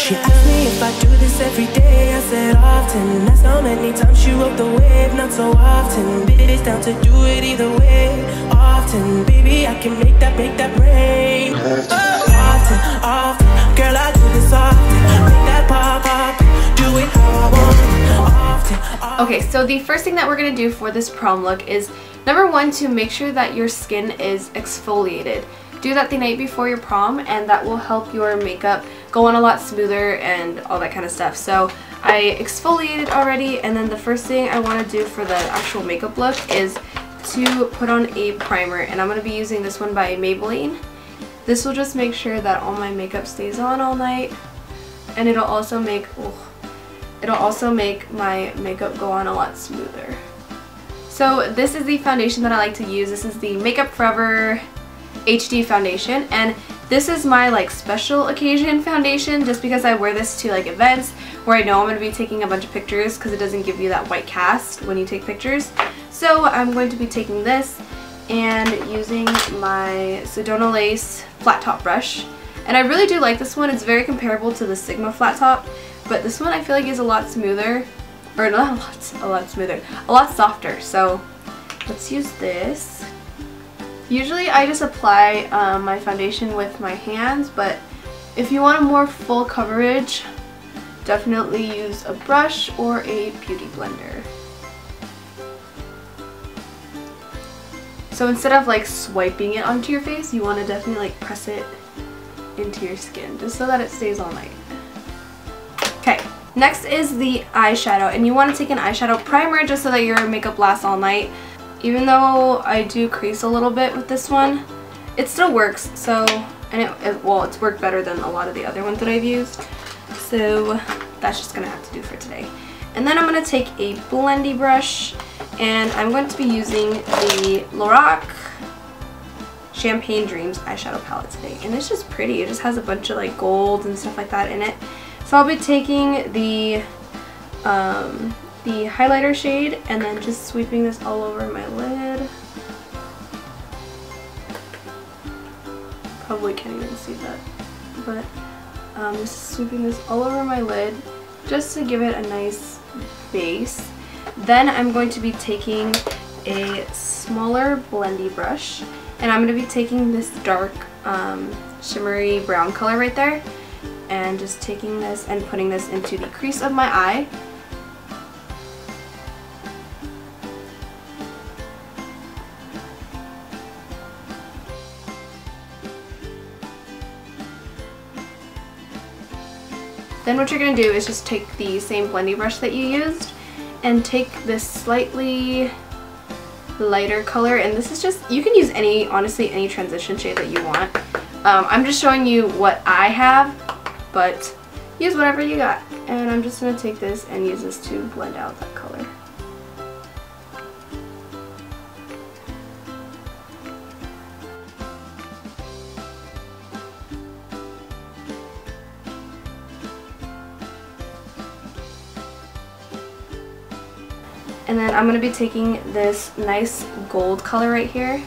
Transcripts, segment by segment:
She asked me if I do this every day, I said often. That's how many times she rode the wave, not so often. Bitch down to do it either way, often. Baby, I can make that rain. Often, girl, I do this often. Make that pop, do it how I want, often. Okay, so the first thing that we're gonna do for this prom look is, number one, to make sure that your skin is exfoliated. Do that the night before your prom, and that will help your makeup go on a lot smoother and all that kind of stuff. So I exfoliated already, and then the first thing I want to do for the actual makeup look is to put on a primer, and I'm going to be using this one by Maybelline. This will just make sure that all my makeup stays on all night, and it'll also make my makeup go on a lot smoother. So this is the foundation that I like to use. This is the Makeup Forever HD Foundation, and this is my like special occasion foundation, just because I wear this to like events where I know I'm going to be taking a bunch of pictures, because it doesn't give you that white cast when you take pictures. So I'm going to be taking this and using my Sedona Lace flat top brush, and I really do like this one. It's very comparable to the Sigma flat top, but this one I feel like is a lot smoother, or not a lot smoother, a lot softer. So let's use this. Usually I just apply my foundation with my hands, but if you want a more full coverage, definitely use a brush or a beauty blender. So instead of like swiping it onto your face, you want to definitely like press it into your skin, just so that it stays all night. Okay, next is the eyeshadow, and you want to take an eyeshadow primer just so that your makeup lasts all night. Even though I do crease a little bit with this one, it still works. So, and it's worked better than a lot of the other ones that I've used. So that's just gonna have to do for today. And then I'm gonna take a blendy brush, and I'm going to be using the LORAC Champagne Dreams eyeshadow palette today. And it's just pretty. It just has a bunch of like golds and stuff like that in it. So I'll be taking the highlighter shade and then just sweeping this all over my lid. Probably can't even see that, but just sweeping this all over my lid just to give it a nice base. Then I'm going to be taking a smaller blendy brush, and I'm going to be taking this dark shimmery brown color right there, and just taking this and putting this into the crease of my eye. Then what you're going to do is just take the same blendy brush that you used and take this slightly lighter color, and this is just, you can use honestly any transition shade that you want. I'm just showing you what I have, but use whatever you got. And I'm just going to take this and use this to blend out that color. And then I'm going to be taking this nice gold color right here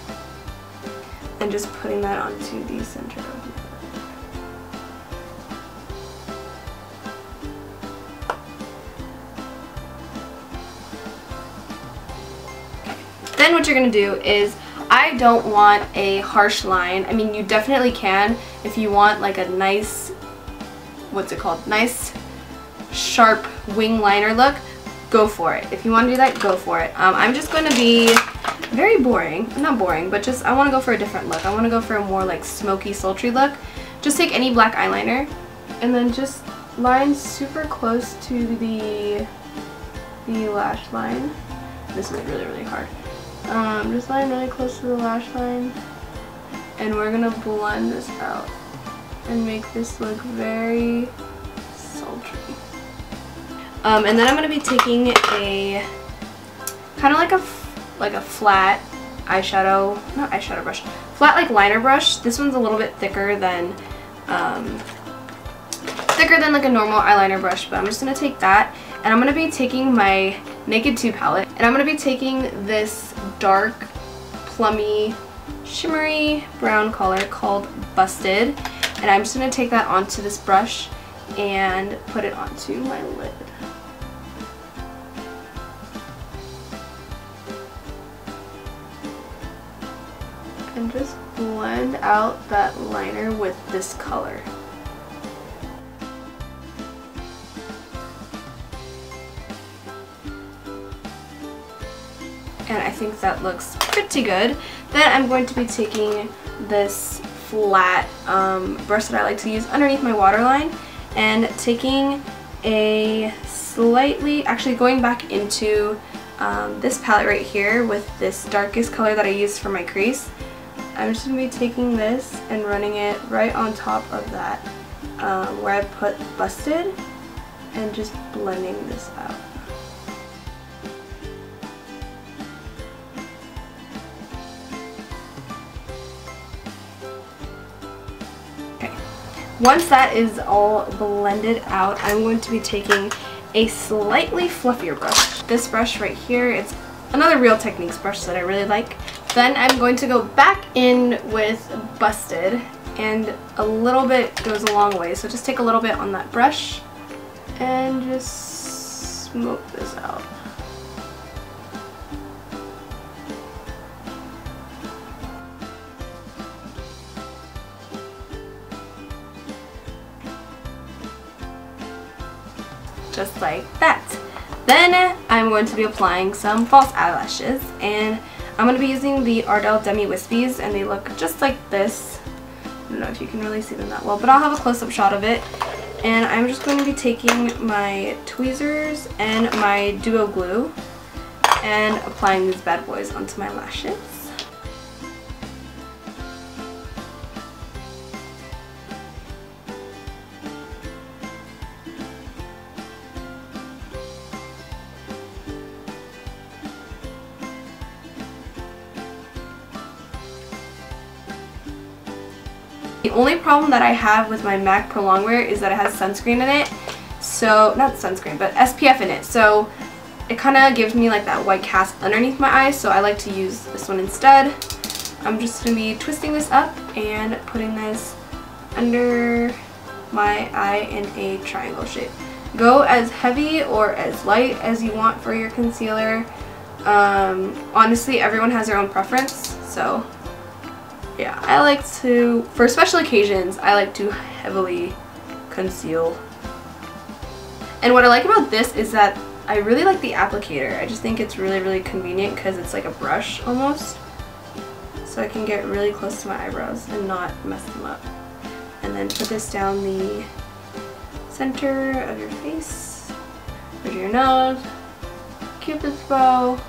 and just putting that onto the center of my lid. Then what you're going to do is, I don't want a harsh line. I mean, you definitely can if you want like a nice, what's it called? Nice sharp wing liner look. Go for it. If you want to do that, go for it. I'm just going to be very boring. Not boring, but just I want to go for a different look. I want to go for a more like smoky, sultry look. Just take any black eyeliner and then just line super close to the lash line. This is really, really hard. Just line really close to the lash line, and we're going to blend this out and make this look very sultry. And then I'm going to be taking a kind of like a flat eyeshadow, not eyeshadow brush, flat like liner brush. This one's a little bit thicker than like a normal eyeliner brush, but I'm just going to take that, and I'm going to be taking my Naked 2 palette, and I'm going to be taking this dark plummy shimmery brown color called Busted, and I'm just going to take that onto this brush and put it onto my lid. And just blend out that liner with this color. And I think that looks pretty good. Then I'm going to be taking this flat brush that I like to use underneath my waterline and taking a slightly, actually going back into this palette right here with this darkest color that I used for my crease. I'm just going to be taking this and running it right on top of that where I put Busted and just blending this out. Okay, once that is all blended out, I'm going to be taking a slightly fluffier brush. This brush right here, it's another Real Techniques brush that I really like. Then I'm going to go back in with Busted, and a little bit goes a long way, so just take a little bit on that brush and just smoke this out. Just like that. Then I'm going to be applying some false eyelashes, and I'm going to be using the Ardell Demi Wispies, and they look just like this. I don't know if you can really see them that well, but I'll have a close-up shot of it. And I'm just going to be taking my tweezers and my duo glue and applying these bad boys onto my lashes. The only problem that I have with my MAC Pro Longwear is that it has sunscreen in it. So, not sunscreen, but SPF in it. So, it kind of gives me like that white cast underneath my eyes. So, I like to use this one instead. I'm just going to be twisting this up and putting this under my eye in a triangle shape. Go as heavy or as light as you want for your concealer. Honestly, everyone has their own preference. So, yeah, I like to, for special occasions, I like to heavily conceal. And what I like about this is that I really like the applicator. I just think it's really, really convenient because it's like a brush almost. So I can get really close to my eyebrows and not mess them up. And then put this down the center of your face, under your nose, Cupid's bow,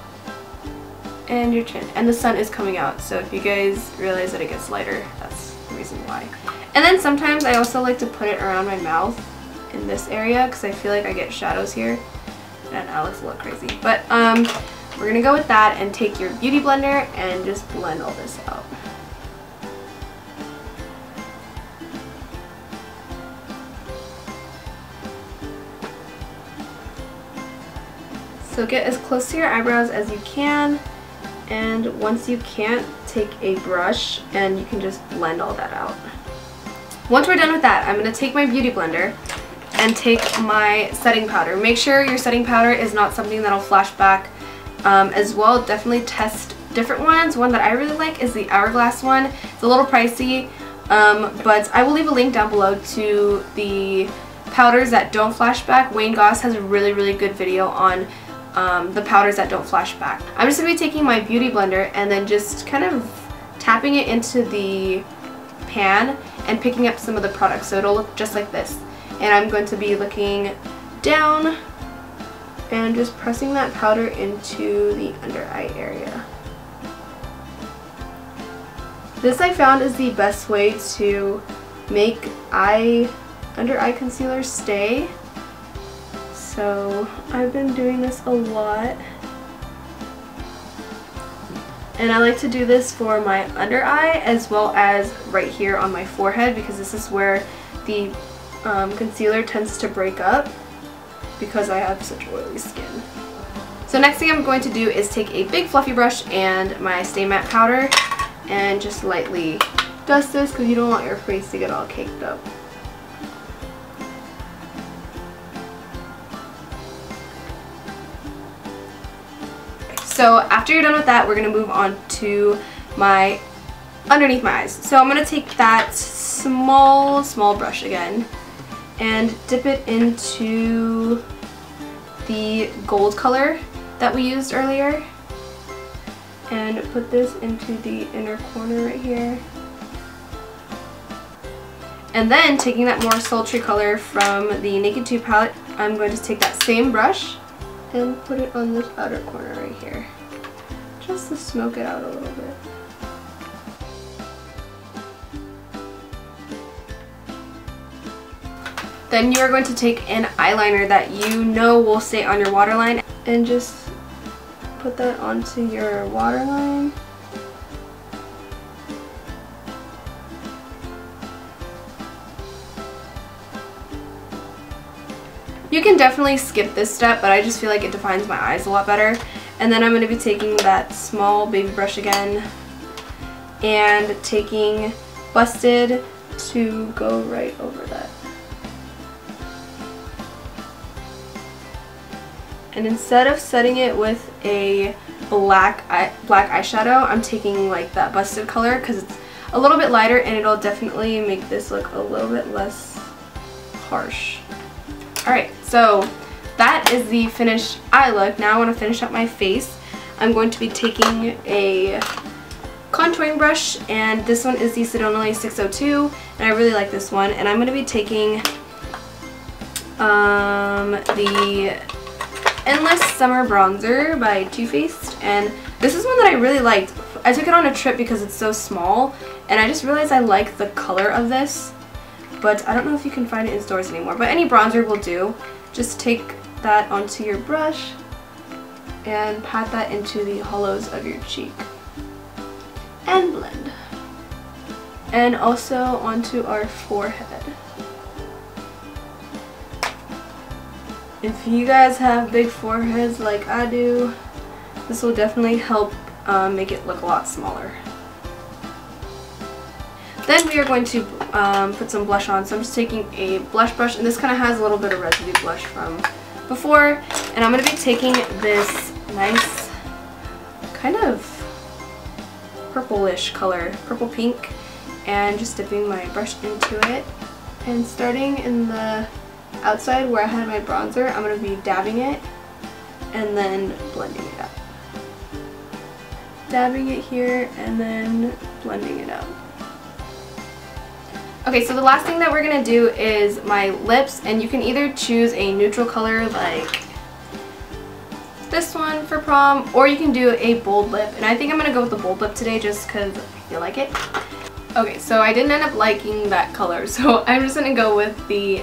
and your chin. And the sun is coming out, so if you guys realize that it gets lighter, that's the reason why. And then sometimes I also like to put it around my mouth in this area because I feel like I get shadows here and that looks a little crazy. But we're gonna go with that and take your beauty blender and just blend all this out. So get as close to your eyebrows as you can. And once you can't, take a brush and you can just blend all that out. Once we're done with that, I'm going to take my beauty blender and take my setting powder. Make sure your setting powder is not something that'll flash back as well. Definitely test different ones. One that I really like is the Hourglass one. It's a little pricey, but I will leave a link down below to the powders that don't flash back. Wayne Goss has a really, really good video on the powders that don't flash back. I'm just going to be taking my beauty blender and then just kind of tapping it into the pan and picking up some of the products, so it'll look just like this. And I'm going to be looking down and just pressing that powder into the under eye area. This I found is the best way to make under eye concealer stay. So I've been doing this a lot, and I like to do this for my under eye as well as right here on my forehead, because this is where the concealer tends to break up because I have such oily skin. So next thing I'm going to do is take a big fluffy brush and my Stay Matte Powder and just lightly dust this because you don't want your face to get all caked up. so after you're done with that, we're going to move on to my underneath my eyes. So I'm going to take that small brush again and dip it into the gold color that we used earlier and put this into the inner corner right here. And then taking that more sultry color from the Naked 2 palette, I'm going to take that same brush and put it on this outer corner right here, just to smoke it out a little bit. Then you are going to take an eyeliner that you know will stay on your waterline and just put that onto your waterline. You can definitely skip this step, but I just feel like it defines my eyes a lot better. And then I'm going to be taking that small baby brush again and taking Busted to go right over that. And instead of setting it with a black eyeshadow, I'm taking like that Busted color because it's a little bit lighter and it'll definitely make this look a little bit less harsh. Alright, so that is the finished eye look. Now I want to finish up my face. I'm going to be taking a contouring brush, and this one is the Sedona Lace 602, and I really like this one. And I'm going to be taking the Endless Summer Bronzer by Too Faced, and this is one that I really liked. I took it on a trip because it's so small, and I just realized I like the color of this. But I don't know if you can find it in stores anymore. But any bronzer will do. Just take that onto your brush and pat that into the hollows of your cheek. And blend. And also onto our forehead. If you guys have big foreheads like I do, this will definitely help make it look a lot smaller. Then we are going to put some blush on. So I'm just taking a blush brush, and this kind of has a little bit of residue blush from before. And I'm going to be taking this nice kind of purplish color, purple pink, and just dipping my brush into it. And starting in the outside where I had my bronzer, I'm going to be dabbing it and then blending it out. Dabbing it here and then blending it out. Okay, so the last thing that we're going to do is my lips, and you can either choose a neutral color like this one for prom, or you can do a bold lip, and I think I'm going to go with the bold lip today just because I feel like it. Okay, so I didn't end up liking that color, so I'm just going to go with the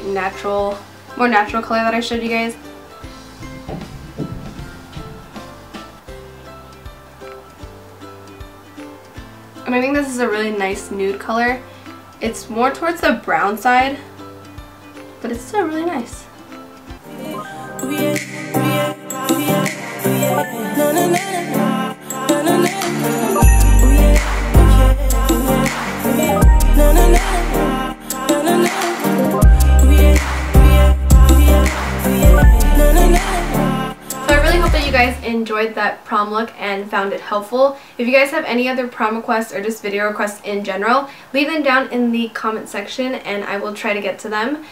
more natural color that I showed you guys. And I think this is a really nice nude color. It's more towards the brown side, but it's still really nice. Enjoyed that prom look and found it helpful. If you guys have any other prom requests or just video requests in general, leave them down in the comment section and I will try to get to them.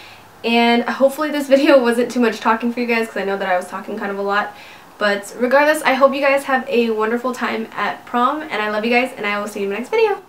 And hopefully this video wasn't too much talking for you guys, because I know that I was talking kind of a lot. But regardless, I hope you guys have a wonderful time at prom, and I love you guys, and I will see you in the next video.